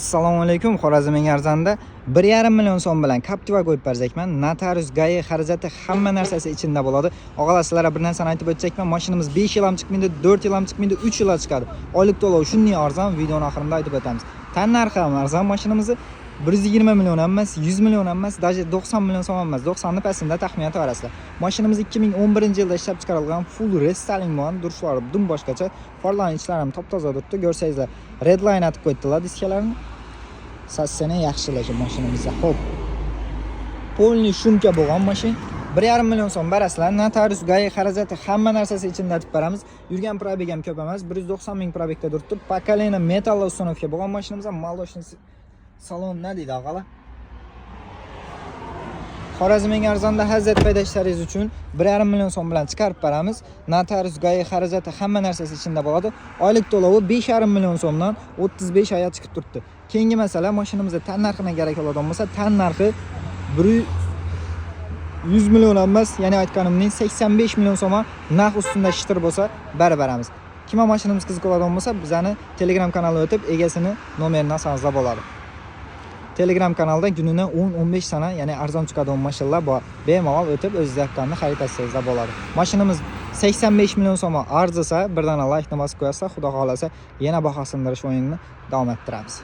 Assalomu alaykum. Xorazmning arzonda 1,5 million so'm bilan Captiva qo'yib berzakman. Notarius gai xarajati hamma narsasi ichida bo'ladi. Og'alar sizlarga bir narsani aytib o'tchakman. Mashinamiz 5 yil ham chiqmaydi, 4 yil ham chiqmaydi, 3 yil chiqadi. Oylik to'lov shunday arzon, videoning oxirida aytib o'tamiz. Tan narxi ham arzon mashinamizni 120 million emas, 100 million emas, даже 90 million so'm emas. 90 ni pasida taxminat orasida. Mashinamiz 2011-yilda ishlab chiqarilgan full restyling bo'lgan, durishlari butun boshqacha. Farlarning ichlari ham top-toza turibdi. Ko'rsangizlar, redline atib qo'ydilar diskalarni. Sassini yaxshilashi mashinamizda. Xo'p. Polni shumka bo'lgan mashina. 1,5 million so'm berasizlar. Notarius gai xarajati hamma narsasi ichida aytib beramiz. Yurgan probeg ham ko'p emas, 190 ming probegda turibdi. Pokoleniya metal uстановка bo'lgan mashinamizda молочный salon ne deydi og'alar? Xorazmning arzonda hazrat paydashlaringiz uchun 1,5 million so'm bilan chiqarib beramiz. Notarius gai xarajati hamma narsasi ichida bo'ladi. Oylik to'lovi 5,5 million so'mdan 35 oyga chiqib turibdi. Keyingi masala mashinamizda tan narxiga kerak bo'ladigan bo'lsa, tan narxi 100 million emas, ya'ni aytganimning 85 million so'm narx ustida shitir bo'lsa, beramiz. Kimga mashinamiz qiziqadigan bo'lsa, bizani Telegram kanaliga o'tib, egasini nomerini olsangiz bo'ladi. Telegram kanalda gününe 10-15 sana, ya'ni arzon chiqadigan mashinalar bor. Bemalol o'tib o'z zaqqanni xarid qilsangiz bo'ladi. Mashinamiz 85 million so'm arzisa, birdan like bosib qo'yasa, xudo xolasa yana baho sindirish o'yinini davom ettiramiz.